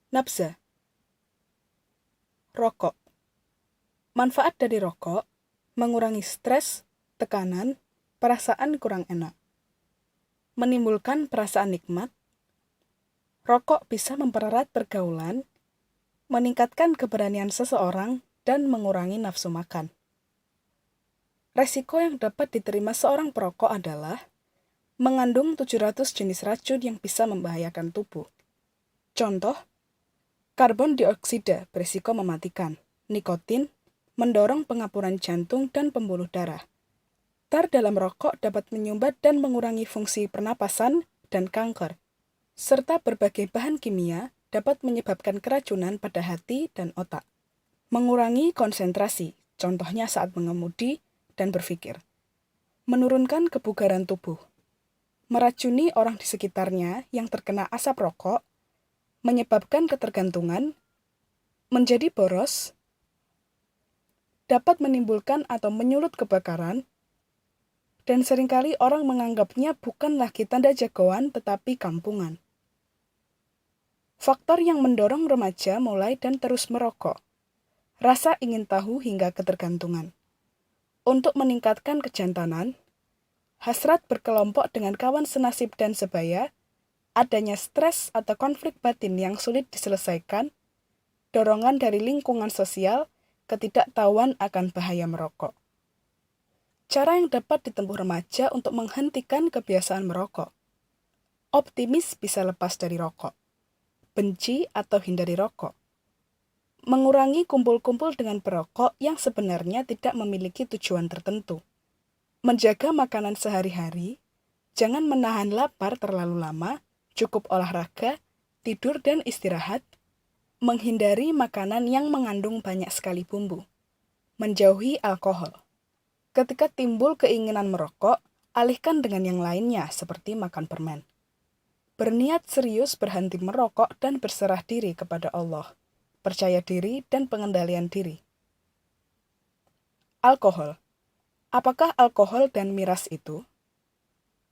Nafza, rokok. Manfaat dari rokok, mengurangi stres, tekanan, perasaan kurang enak. Menimbulkan perasaan nikmat, rokok bisa mempererat pergaulan, meningkatkan keberanian seseorang, dan mengurangi nafsu makan. Resiko yang dapat diterima seorang perokok adalah mengandung 700 jenis racun yang bisa membahayakan tubuh. Contoh, karbon dioksida berisiko mematikan, nikotin, mendorong pengapuran jantung dan pembuluh darah. Tar dalam rokok dapat menyumbat dan mengurangi fungsi pernapasan dan kanker, serta berbagai bahan kimia dapat menyebabkan keracunan pada hati dan otak. Mengurangi konsentrasi, contohnya saat mengemudi dan berpikir. Menurunkan kebugaran tubuh. Meracuni orang di sekitarnya yang terkena asap rokok, menyebabkan ketergantungan, menjadi boros, dapat menimbulkan atau menyulut kebakaran, dan seringkali orang menganggapnya bukan lagi tanda jagoan tetapi kampungan. Faktor yang mendorong remaja mulai dan terus merokok. Rasa ingin tahu hingga ketergantungan. Untuk meningkatkan kejantanan, hasrat berkelompok dengan kawan senasib dan sebaya, adanya stres atau konflik batin yang sulit diselesaikan, dorongan dari lingkungan sosial, ketidaktahuan akan bahaya merokok. Cara yang dapat ditempuh remaja untuk menghentikan kebiasaan merokok. Optimis bisa lepas dari rokok. Benci atau hindari rokok. Mengurangi kumpul-kumpul dengan perokok yang sebenarnya tidak memiliki tujuan tertentu. Menjaga makanan sehari-hari, jangan menahan lapar terlalu lama, cukup olahraga, tidur dan istirahat. Menghindari makanan yang mengandung banyak sekali bumbu. Menjauhi alkohol. Ketika timbul keinginan merokok, alihkan dengan yang lainnya seperti makan permen. Berniat serius berhenti merokok dan berserah diri kepada Allah, percaya diri dan pengendalian diri. Alkohol. Apakah alkohol dan miras itu?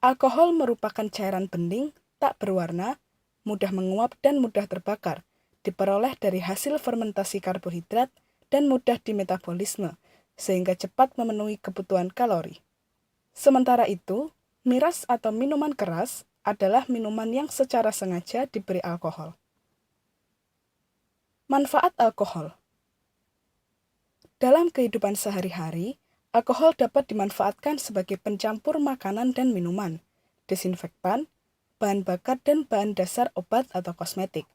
Alkohol merupakan cairan bening, tak berwarna, mudah menguap dan mudah terbakar, diperoleh dari hasil fermentasi karbohidrat dan mudah dimetabolisme, sehingga cepat memenuhi kebutuhan kalori. Sementara itu, miras atau minuman keras adalah minuman yang secara sengaja diberi alkohol. Manfaat alkohol. Dalam kehidupan sehari-hari, alkohol dapat dimanfaatkan sebagai pencampur makanan dan minuman, desinfektan, bahan bakar dan bahan dasar obat atau kosmetik.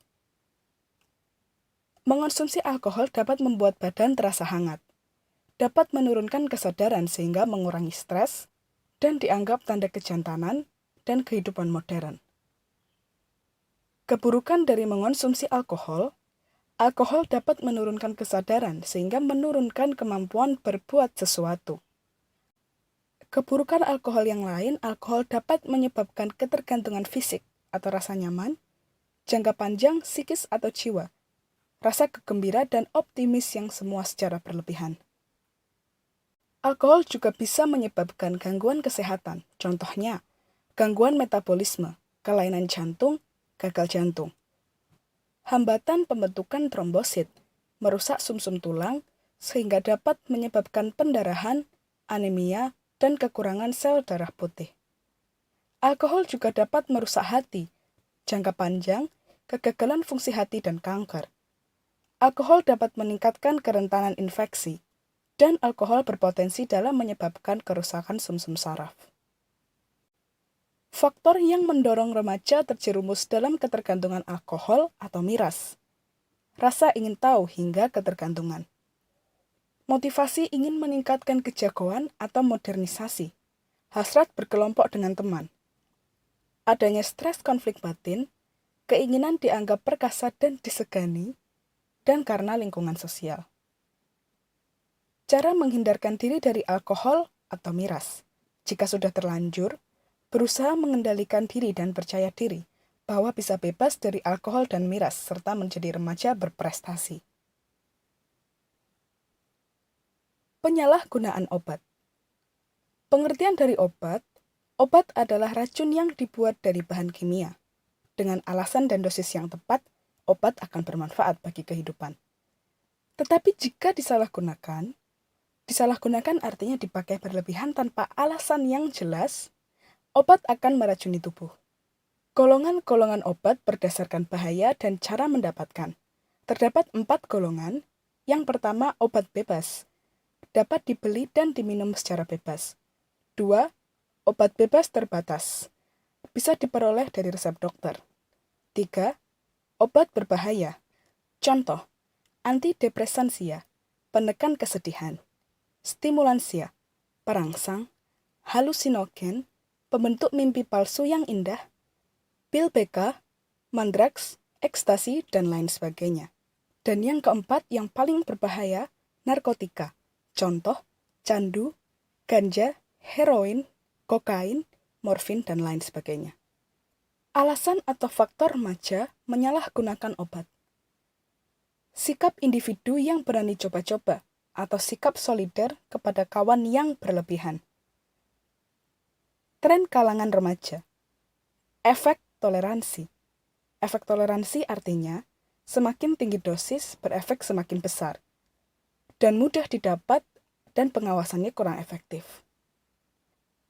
Mengonsumsi alkohol dapat membuat badan terasa hangat, dapat menurunkan kesadaran sehingga mengurangi stres, dan dianggap tanda kejantanan dan kehidupan modern. Keburukan dari mengonsumsi alkohol dapat menurunkan kesadaran sehingga menurunkan kemampuan berbuat sesuatu. Keburukan alkohol yang lain, alkohol dapat menyebabkan ketergantungan fisik atau rasa nyaman, jangka panjang psikis atau jiwa, rasa kegembira dan optimis yang semua secara berlebihan. Alkohol juga bisa menyebabkan gangguan kesehatan, contohnya gangguan metabolisme, kelainan jantung, gagal jantung. Hambatan pembentukan trombosit, merusak sumsum tulang, sehingga dapat menyebabkan pendarahan, anemia, dan kekurangan sel darah putih. Alkohol juga dapat merusak hati, jangka panjang, kegagalan fungsi hati dan kanker. Alkohol dapat meningkatkan kerentanan infeksi, dan alkohol berpotensi dalam menyebabkan kerusakan sumsum saraf. Faktor yang mendorong remaja terjerumus dalam ketergantungan alkohol atau miras. Rasa ingin tahu hingga ketergantungan. Motivasi ingin meningkatkan kejagoan atau modernisasi. Hasrat berkelompok dengan teman. Adanya stres konflik batin, keinginan dianggap perkasa dan disegani, dan karena lingkungan sosial. Cara menghindarkan diri dari alkohol atau miras. Jika sudah terlanjur, berusaha mengendalikan diri dan percaya diri bahwa bisa bebas dari alkohol dan miras serta menjadi remaja berprestasi. Penyalahgunaan obat. Pengertian dari obat adalah racun yang dibuat dari bahan kimia. Dengan alasan dan dosis yang tepat, obat akan bermanfaat bagi kehidupan. Tetapi jika disalahgunakan artinya dipakai berlebihan tanpa alasan yang jelas, obat akan meracuni tubuh. Golongan-golongan obat berdasarkan bahaya dan cara mendapatkan. Terdapat 4 golongan. Yang pertama, obat bebas. Dapat dibeli dan diminum secara bebas. 2. Obat bebas terbatas. Bisa diperoleh dari resep dokter. 3. Obat berbahaya. Contoh, antidepresansia, penekan kesedihan. Stimulansia, perangsang. Halusinogen, pembentuk mimpi palsu yang indah. Pil BK, mandrax, ekstasi, dan lain sebagainya. Dan yang keempat yang paling berbahaya, narkotika. Contoh, candu, ganja, heroin, kokain, morfin, dan lain sebagainya. Alasan atau faktor remaja menyalahgunakan obat. Sikap individu yang berani coba-coba atau sikap solider kepada kawan yang berlebihan. Tren kalangan remaja. Efek toleransi. Efek toleransi artinya semakin tinggi dosis berefek semakin besar dan mudah didapat dan pengawasannya kurang efektif.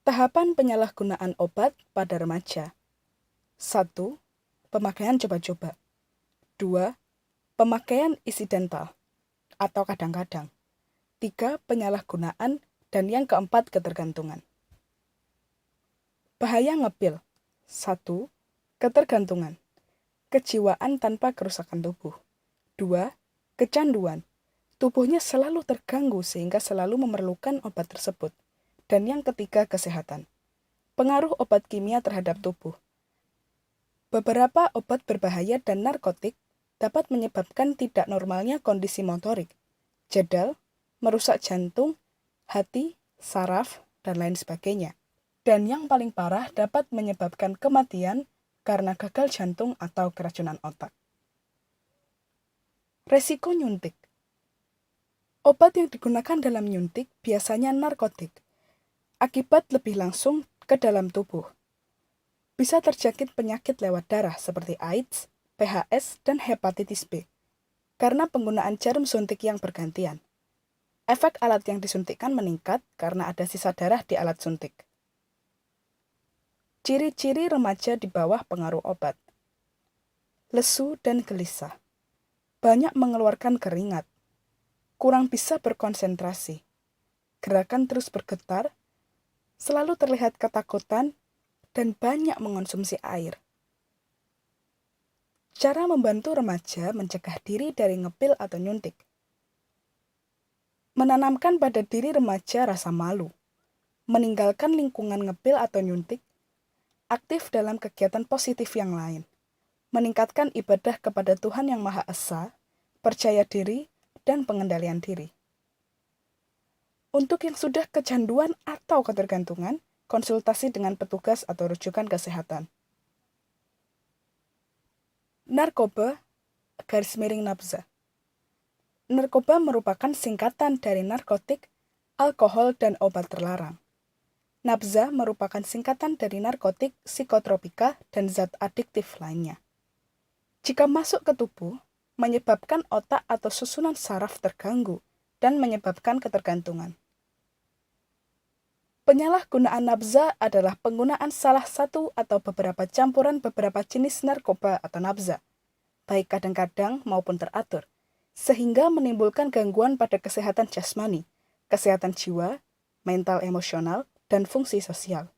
Tahapan penyalahgunaan obat pada remaja. 1. Pemakaian coba-coba. 2. Pemakaian insidental atau kadang-kadang. 3. Penyalahgunaan, dan yang keempat ketergantungan. Bahaya ngepil. 1. Ketergantungan. Kejiwaan tanpa kerusakan tubuh. 2. Kecanduan. Tubuhnya selalu terganggu sehingga selalu memerlukan obat tersebut. Dan yang ketiga, kesehatan. Pengaruh obat kimia terhadap tubuh. Beberapa obat berbahaya dan narkotik dapat menyebabkan tidak normalnya kondisi motorik, jedal, merusak jantung, hati, saraf, dan lain sebagainya. Dan yang paling parah dapat menyebabkan kematian karena gagal jantung atau keracunan otak. Resiko nyuntik. Obat yang digunakan dalam nyuntik biasanya narkotik, akibat lebih langsung ke dalam tubuh. Bisa terjangkit penyakit lewat darah seperti AIDS, PHS, dan hepatitis B, karena penggunaan jarum suntik yang bergantian. Efek alat yang disuntikkan meningkat karena ada sisa darah di alat suntik. Ciri-ciri remaja di bawah pengaruh obat. Lesu dan gelisah. Banyak mengeluarkan keringat. Kurang bisa berkonsentrasi. Gerakan terus bergetar. Selalu terlihat ketakutan dan banyak mengonsumsi air. Cara membantu remaja mencegah diri dari ngepil atau nyuntik. Menanamkan pada diri remaja rasa malu. Meninggalkan lingkungan ngepil atau nyuntik. Aktif dalam kegiatan positif yang lain. Meningkatkan ibadah kepada Tuhan Yang Maha Esa, percaya diri, dan pengendalian diri. Untuk yang sudah kecanduan atau ketergantungan, konsultasi dengan petugas atau rujukan kesehatan. Narkoba, _nabza. Narkoba merupakan singkatan dari narkotik, alkohol, dan obat terlarang. Nabza merupakan singkatan dari narkotik, psikotropika, dan zat adiktif lainnya. Jika masuk ke tubuh, menyebabkan otak atau susunan saraf terganggu dan menyebabkan ketergantungan. Penyalahgunaan nabza adalah penggunaan salah satu atau beberapa campuran beberapa jenis narkoba atau nabza, baik kadang-kadang maupun teratur, sehingga menimbulkan gangguan pada kesehatan jasmani, kesehatan jiwa, mental emosional, dan fungsi sosial.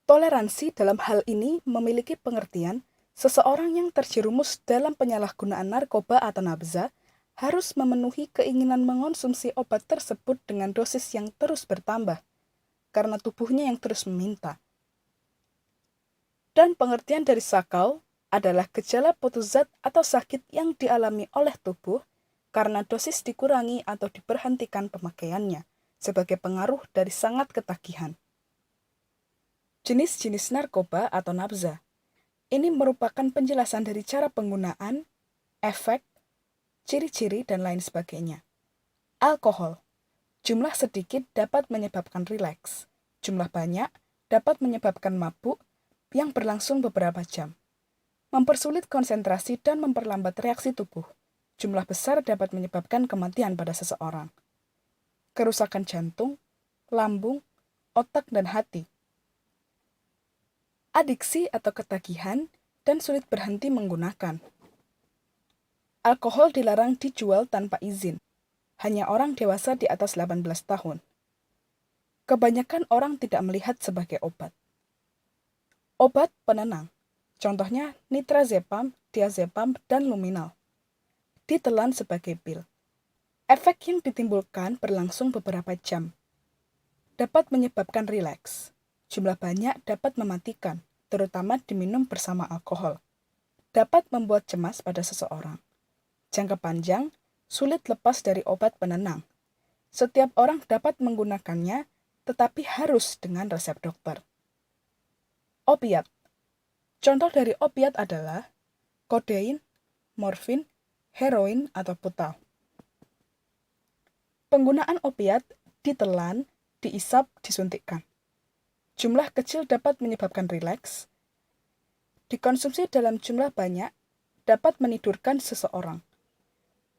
Toleransi dalam hal ini memiliki pengertian seseorang yang terjerumus dalam penyalahgunaan narkoba atau nabza harus memenuhi keinginan mengonsumsi obat tersebut dengan dosis yang terus bertambah, karena tubuhnya yang terus meminta. Dan pengertian dari Sakau adalah gejala putus zat atau sakit yang dialami oleh tubuh karena dosis dikurangi atau diberhentikan pemakaiannya sebagai pengaruh dari sangat ketagihan. Jenis-jenis narkoba atau nabza. Ini merupakan penjelasan dari cara penggunaan, efek, ciri-ciri, dan lain sebagainya. Alkohol. Jumlah sedikit dapat menyebabkan rileks. Jumlah banyak dapat menyebabkan mabuk yang berlangsung beberapa jam. mempersulit konsentrasi dan memperlambat reaksi tubuh. Jumlah besar dapat menyebabkan kematian pada seseorang. Kerusakan jantung, lambung, otak, dan hati. Adiksi atau ketagihan dan sulit berhenti menggunakan. Alkohol dilarang dijual tanpa izin. Hanya orang dewasa di atas 18 tahun. Kebanyakan orang tidak melihat sebagai obat. Obat penenang, contohnya nitrazepam, diazepam, dan luminal, ditelan sebagai pil. Efek yang ditimbulkan berlangsung beberapa jam. Dapat menyebabkan rileks. Jumlah banyak dapat mematikan, terutama diminum bersama alkohol. Dapat membuat cemas pada seseorang. Jangka panjang, sulit lepas dari obat penenang. Setiap orang dapat menggunakannya, tetapi harus dengan resep dokter. Opiat. Contoh dari opiat adalah kodein, morfin, heroin, atau putau. Penggunaan opiat ditelan, diisap, disuntikkan. Jumlah kecil dapat menyebabkan rileks. Dikonsumsi dalam jumlah banyak dapat menidurkan seseorang.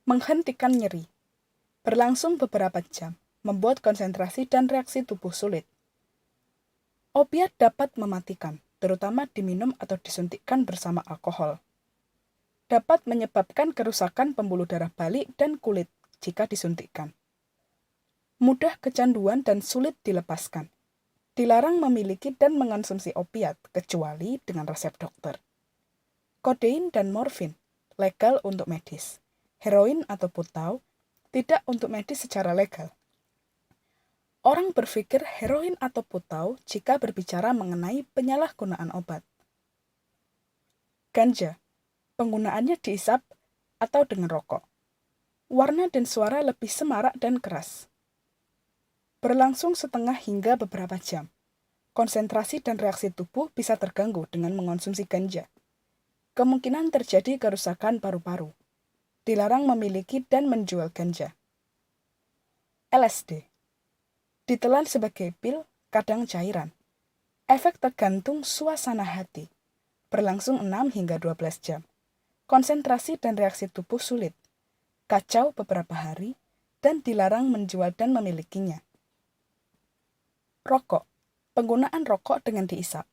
Menghentikan nyeri. Berlangsung beberapa jam, membuat konsentrasi dan reaksi tubuh sulit. Opiat dapat mematikan, terutama diminum atau disuntikkan bersama alkohol. Dapat menyebabkan kerusakan pembuluh darah balik dan kulit jika disuntikkan. Mudah kecanduan dan sulit dilepaskan. Dilarang memiliki dan mengonsumsi opiat kecuali dengan resep dokter. Kodein dan morfin legal untuk medis. Heroin atau putau tidak untuk medis secara legal. Orang berpikir heroin atau putau jika berbicara mengenai penyalahgunaan obat. Ganja, penggunaannya diisap atau dengan rokok. Warna dan suara lebih semarak dan keras. Berlangsung setengah hingga beberapa jam. Konsentrasi dan reaksi tubuh bisa terganggu dengan mengonsumsi ganja. Kemungkinan terjadi kerusakan paru-paru. Dilarang memiliki dan menjual ganja. LSD. Ditelan sebagai pil, kadang cairan. Efek tergantung suasana hati. Berlangsung 6 hingga 12 jam. Konsentrasi dan reaksi tubuh sulit. Kacau beberapa hari, dan dilarang menjual dan memilikinya. Rokok. Penggunaan rokok dengan diisap.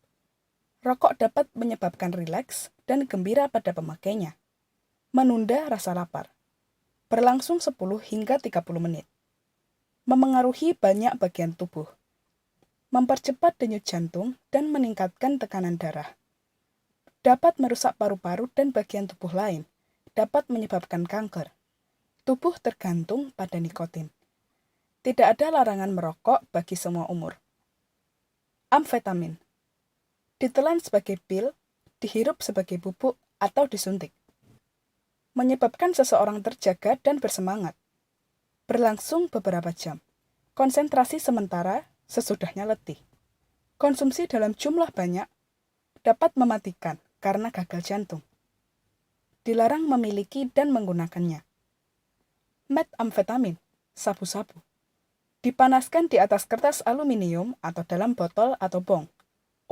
Rokok dapat menyebabkan rileks dan gembira pada pemakainya. Menunda rasa lapar. Berlangsung 10 hingga 30 menit. Memengaruhi banyak bagian tubuh. Mempercepat denyut jantung dan meningkatkan tekanan darah. Dapat merusak paru-paru dan bagian tubuh lain. Dapat menyebabkan kanker. Tubuh tergantung pada nikotin. Tidak ada larangan merokok bagi semua umur. Amfetamin. Ditelan sebagai pil, dihirup sebagai bubuk, atau disuntik. Menyebabkan seseorang terjaga dan bersemangat. Berlangsung beberapa jam. Konsentrasi sementara, sesudahnya letih. Konsumsi dalam jumlah banyak dapat mematikan karena gagal jantung. Dilarang memiliki dan menggunakannya. Metamfetamin, sabu-sabu. Dipanaskan di atas kertas aluminium atau dalam botol atau bong.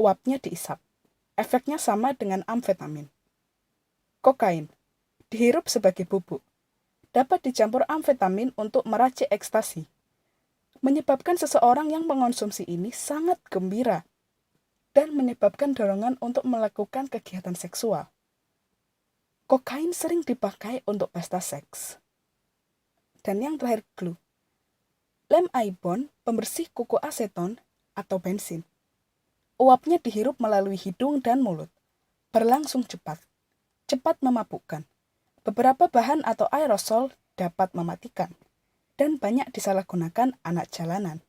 Uapnya diisap. Efeknya sama dengan amfetamin. Kokain. Dihirup sebagai bubuk. Dapat dicampur amfetamin untuk meracik ekstasi. Menyebabkan seseorang yang mengonsumsi ini sangat gembira dan menyebabkan dorongan untuk melakukan kegiatan seksual. Kokain sering dipakai untuk pesta seks. Dan yang terakhir, glue. Lem aibon, pembersih kuku aseton atau bensin. Uapnya dihirup melalui hidung dan mulut. Berlangsung cepat. Cepat memabukkan. Beberapa bahan atau aerosol dapat mematikan. Dan banyak disalahgunakan anak jalanan.